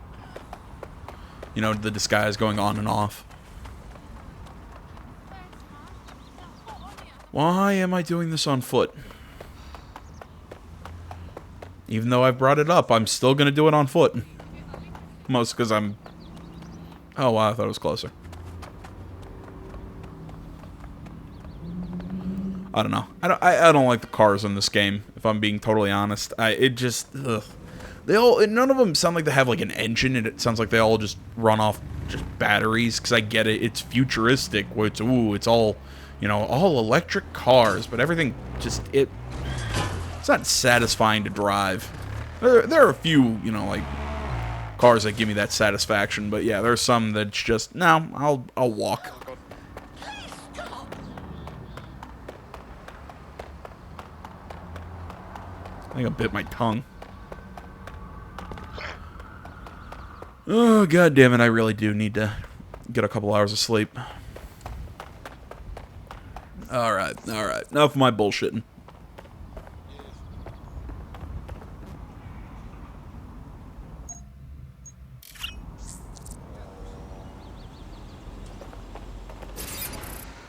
You know, the disguise going on and off. Why am I doing this on foot? Even though I've brought it up, I'm still going to do it on foot. Most because I'm... Oh, wow, I thought it was closer. I don't know. I don't like the cars in this game, if I'm being totally honest. It just... Ugh. None of them sound like they have like an engine, and it sounds like they all just run off just batteries, because I get it. It's futuristic, where it's all... You know, all electric cars, but everything just, it's not satisfying to drive. There are a few, you know, like, cars that give me that satisfaction, but yeah, there are some that's just, no, I'll walk. I think I bit my tongue. Oh, god damn it, I really do need to get a couple hours of sleep. Alright. Enough of my bullshitting.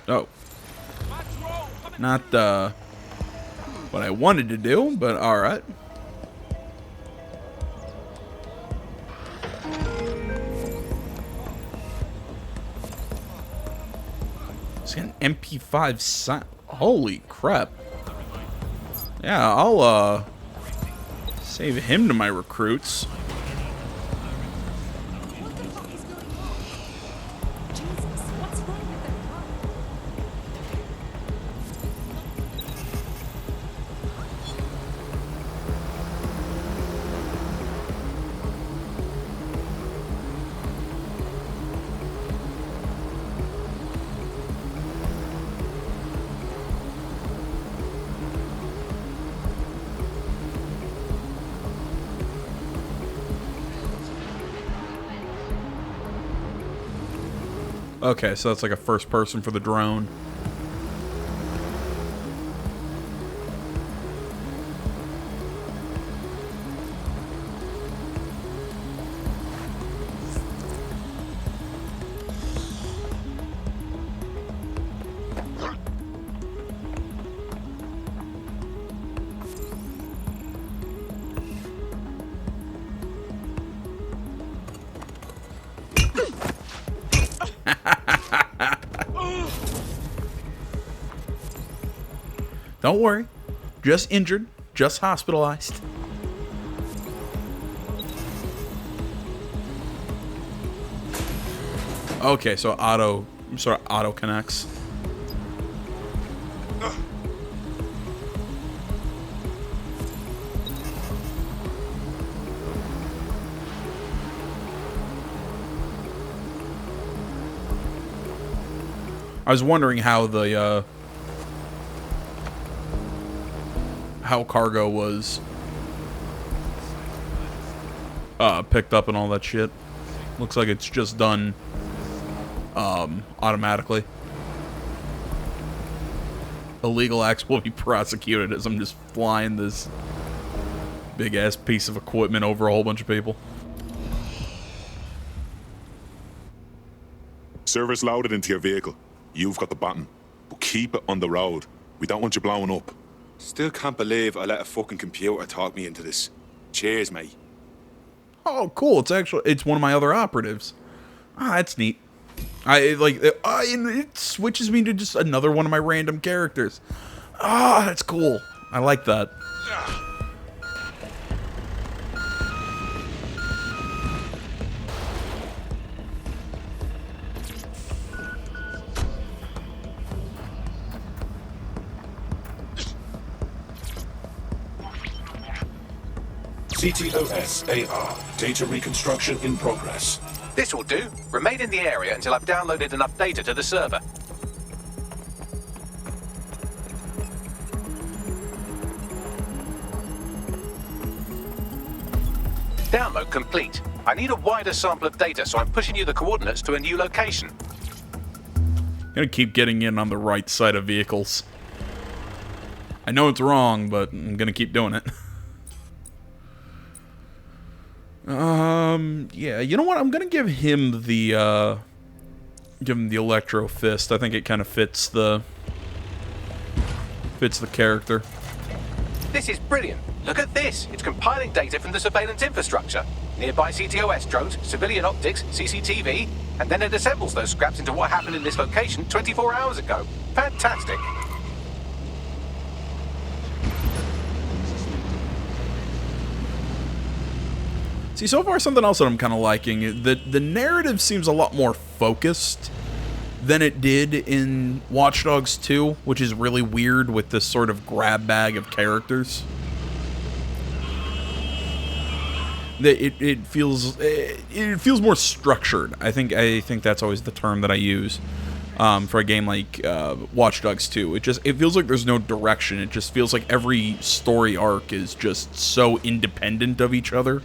Oh. Not, what I wanted to do, but alright. An MP5 holy crap. Yeah, I'll save him to my recruits. Okay, so that's like a first person for the drone. Don't worry. Just injured. Just hospitalized. Okay, so auto connects. I was wondering how the how cargo was picked up and all that shit. Looks like it's just done automatically. Illegal acts will be prosecuted as I'm just flying this big ass piece of equipment over a whole bunch of people. Service loaded into your vehicle. You've got the button, but keep it on the road. We don't want you blowing up. Still can't believe I let a fucking computer talk me into this. Cheers, mate. Oh, cool. It's one of my other operatives. Ah, that's neat. It switches me to just another one of my random characters. Ah, that's cool. I like that. CTOS-AR. Data reconstruction in progress. This will do. Remain in the area until I've downloaded enough data to the server. Download complete. I need a wider sample of data, so I'm pushing you the coordinates to a new location. I'm gonna keep getting in on the right side of vehicles. I know it's wrong, but I'm gonna keep doing it. Yeah, you know what? I'm gonna give him the Electro Fist. I think it kind of fits the character. This is brilliant. Look at this. It's compiling data from the surveillance infrastructure. Nearby CTOS drones, civilian optics, CCTV, and then it assembles those scraps into what happened in this location 24 hours ago. Fantastic. See, so far something else that I'm kind of liking. The narrative seems a lot more focused than it did in Watch Dogs 2, which is really weird with this sort of grab bag of characters. It feels more structured. I think that's always the term that I use for a game like Watch Dogs 2. It feels like there's no direction. It just feels like every story arc is just so independent of each other.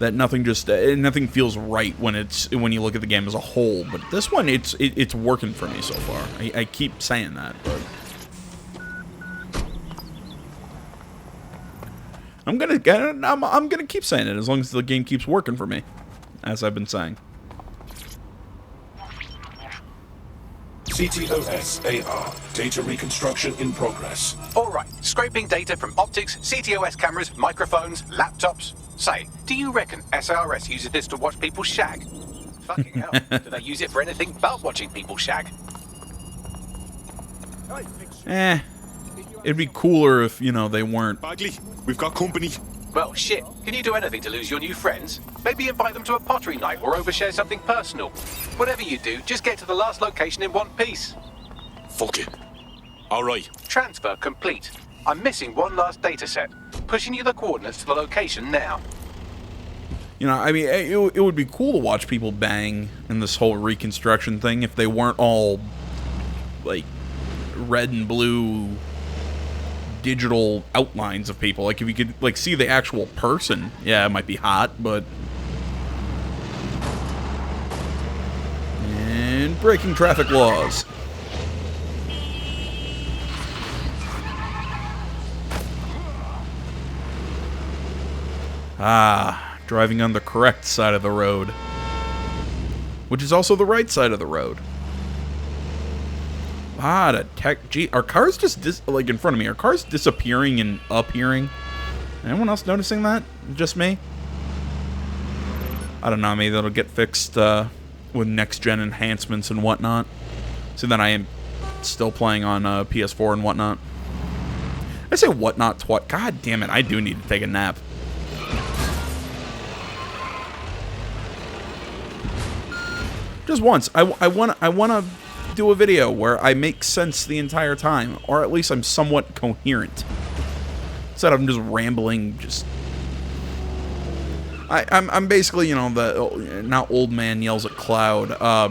That nothing feels right when you look at the game as a whole. But this one, it's working for me so far. I keep saying that, but I'm gonna keep saying it as long as the game keeps working for me, as I've been saying. CTOS AR. Data reconstruction in progress. Alright, scraping data from optics, CTOS cameras, microphones, laptops. Say, do you reckon SRS uses this to watch people shag? Fucking hell, do they use it for anything but watching people shag? It'd be cooler if, they weren't. Bagley, we've got company. Well, shit. Can you do anything to lose your new friends? Maybe invite them to a pottery night or overshare something personal. Whatever you do, just get to the last location in one piece. Fuck it. Alright. Transfer complete. I'm missing one last data set. Pushing you the coordinates to the location now. It would be cool to watch people bang in this whole reconstruction thing if they weren't all, like, red and blue digital outlines of people. Like, if you could, like, see the actual person, yeah, it might be hot, but... And breaking traffic laws. Driving on the correct side of the road. Which is also the right side of the road. Gee, are cars just, like, in front of me, are cars disappearing and appearing? Anyone else noticing that? Just me? I don't know, maybe that'll get fixed, with next-gen enhancements and whatnot. So then I am still playing on, PS4 and whatnot. I say whatnot, God damn it, I do need to take a nap. Just once. I want to do a video where I make sense the entire time, or at least I'm somewhat coherent. Instead of just rambling, I'm basically, the now old man yells at cloud. I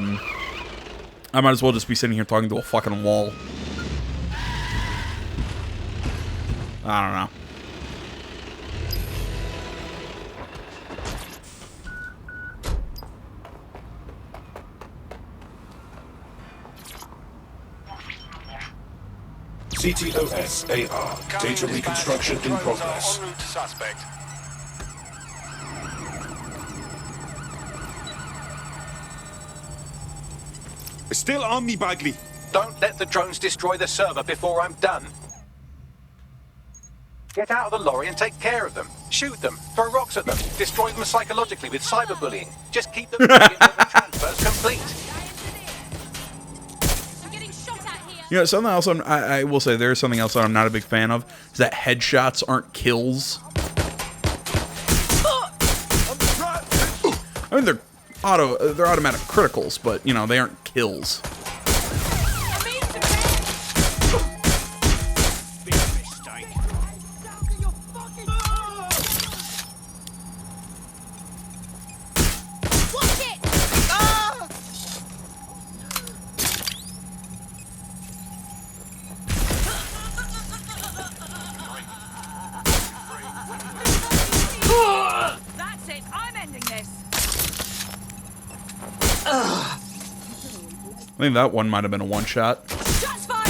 might as well just be sitting here talking to a fucking wall. I don't know. CTOS AR. Data reconstruction in progress. En route to suspect. It's still on me, Bagley. Don't let the drones destroy the server before I'm done. Get out of the lorry and take care of them. Shoot them, throw rocks at them, destroy them psychologically with cyberbullying. Just keep them moving until the transfer's complete. Something else I will say, there's something else that I'm not a big fan of, is that headshots aren't kills. I mean, they're automatic criticals, but, they aren't kills. I think that one might have been a one-shot. Shots fired!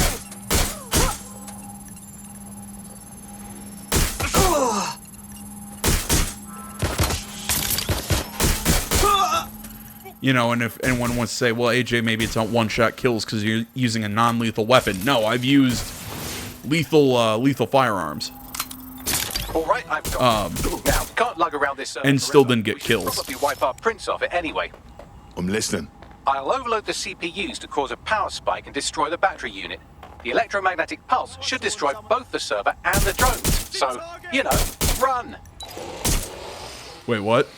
You know, and if anyone wants to say, well, AJ, maybe it's not one-shot kills because you're using a non-lethal weapon. No, I've used lethal firearms. All right, I've got now, can't lug around this and still didn't get kills. Probably wipe our prints off it anyway. I'm listening. I'll overload the CPUs to cause a power spike and destroy the battery unit. The electromagnetic pulse should destroy both the server and the drones. So, you know, run. Wait, what?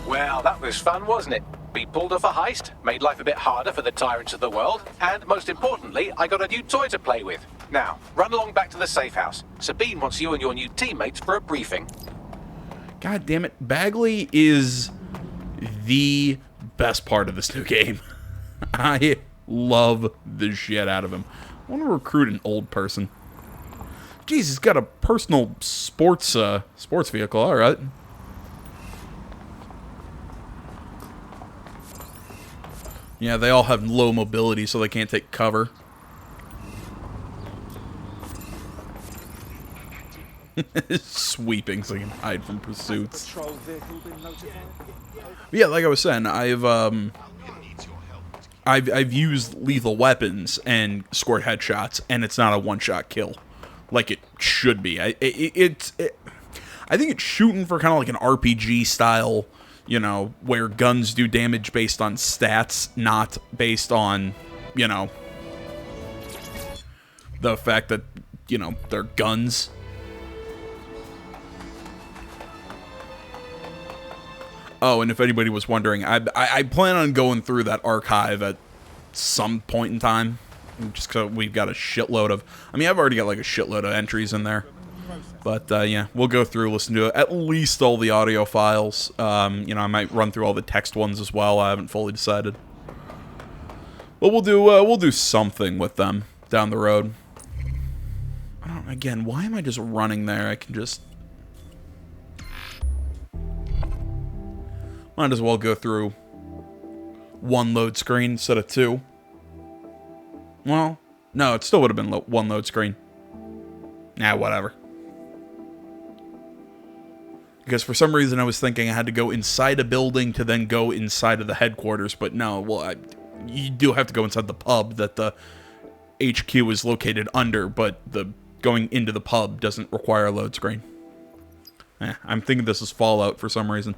Well, that was fun, wasn't it? We pulled off a heist, made life a bit harder for the tyrants of the world, and most importantly, I got a new toy to play with. Now, run along back to the safe house. Sabine wants you and your new teammates for a briefing. God damn it. Bagley is the best part of this new game. I love the shit out of him. I want to recruit an old person. Jeez, he's got a personal sports vehicle, alright. Yeah, they all have low mobility, so they can't take cover. Sweeping so you can hide from pursuits. Yeah, like I was saying, I've used lethal weapons and scored headshots, and it's not a one-shot kill, like it should be. I think it's shooting for kind of like an RPG style. You know, where guns do damage based on stats, not based on, you know, the fact that, you know, they're guns. Oh, and if anybody was wondering, I plan on going through that archive at some point in time. Just because we've got a shitload of... I mean, I've already got like a shitload of entries in there. But, yeah, we'll go through, listen to at least all the audio files. You know, I might run through all the text ones as well. I haven't fully decided. But we'll do something with them down the road. Again, why am I just running there? I can just... Might as well go through one load screen instead of two. Well, no, it still would have been one load screen. Nah, whatever. Because for some reason I was thinking I had to go inside a building to then go inside of the headquarters, but no, well, you do have to go inside the pub that the HQ is located under, but the going into the pub doesn't require a load screen. I'm thinking this is Fallout for some reason.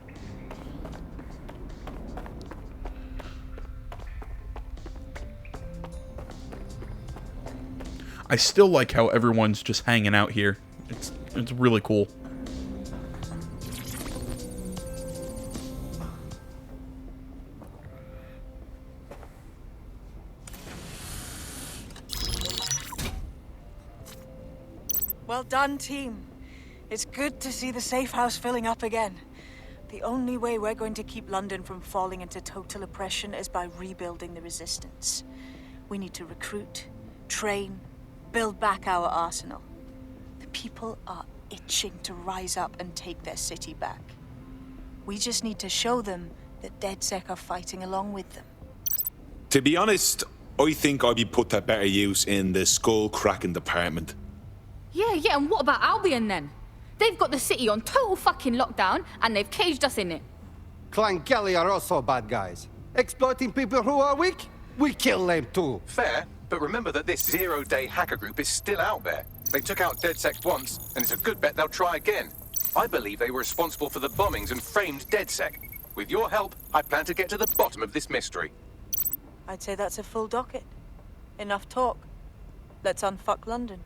I still like how everyone's just hanging out here. It's really cool. Well done, team. It's good to see the safe house filling up again. The only way we're going to keep London from falling into total oppression is by rebuilding the resistance. We need to recruit, train, build back our arsenal. The people are itching to rise up and take their city back. We just need to show them that DedSec are fighting along with them. To be honest, I think I'd be put to better use in the skull-cracking department. Yeah, and what about Albion then? They've got the city on total fucking lockdown, and they've caged us in it. Clan Kelly are also bad guys. Exploiting people who are weak? We kill them too. Fair, but remember that this zero-day hacker group is still out there. They took out DedSec once, and it's a good bet they'll try again. I believe they were responsible for the bombings and framed DedSec. With your help, I plan to get to the bottom of this mystery. I'd say that's a full docket. Enough talk. Let's unfuck London.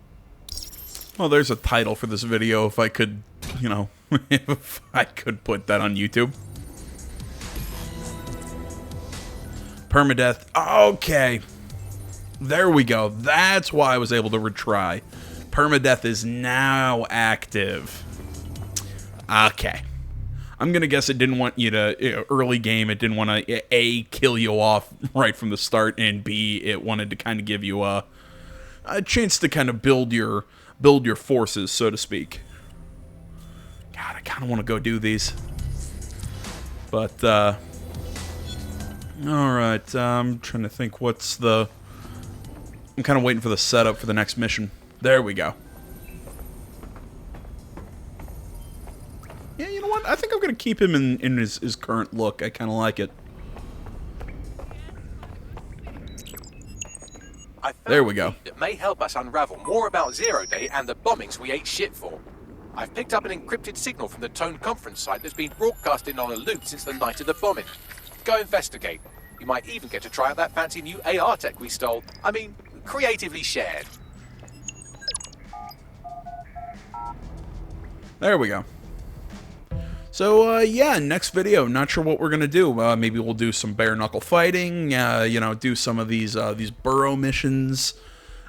Well, there's a title for this video if I could, you know, if I could put that on YouTube. Permadeath. Okay. There we go. That's why I was able to retry. Permadeath is now active. Okay. I'm gonna guess it didn't want you to, early game, it didn't want to, A, kill you off right from the start, and B, it wanted to kind of give you a chance to kind of build your forces, so to speak. God, I kind of want to go do these. But, alright, I'm trying to think what's the... I'm kind of waiting for the setup for the next mission. There we go. Yeah, you know what? I think I'm going to keep him in his current look. I kind of like it. There we go. That may help us unravel more about Zero Day and the bombings we ate shit for. I've picked up an encrypted signal from the Tone conference site that's been broadcasting on a loop since the night of the bombing. Go investigate. You might even get to try out that fancy new AR tech we stole. I mean, creatively shared. There we go. So, yeah, next video, not sure what we're going to do. Maybe we'll do some bare-knuckle fighting, you know, do some of these burrow missions.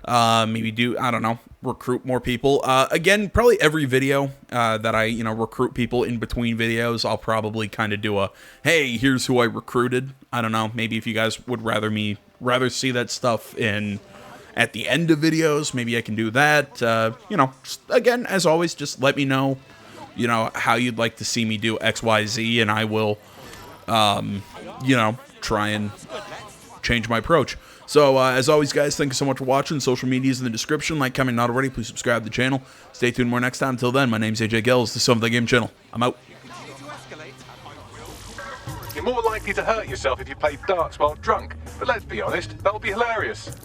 Maybe do, I don't know, recruit more people. Again, probably every video that I, you know, recruit people in between videos, I'll probably kind of do a, hey, here's who I recruited. I don't know, maybe if you guys would rather see that stuff at the end of videos, maybe I can do that. You know, just, again, as always, just let me know, you know, how you'd like to see me do XYZ, and I will, you know, try and change my approach. So, as always, guys, thank you so much for watching. Social media is in the description. Like, comment, not already. Please subscribe to the channel. Stay tuned more next time. Until then, my name's AJ Gills, the Son of the Game channel. I'm out. You're more likely to hurt yourself if you play darts while drunk, but let's be honest, that would be hilarious.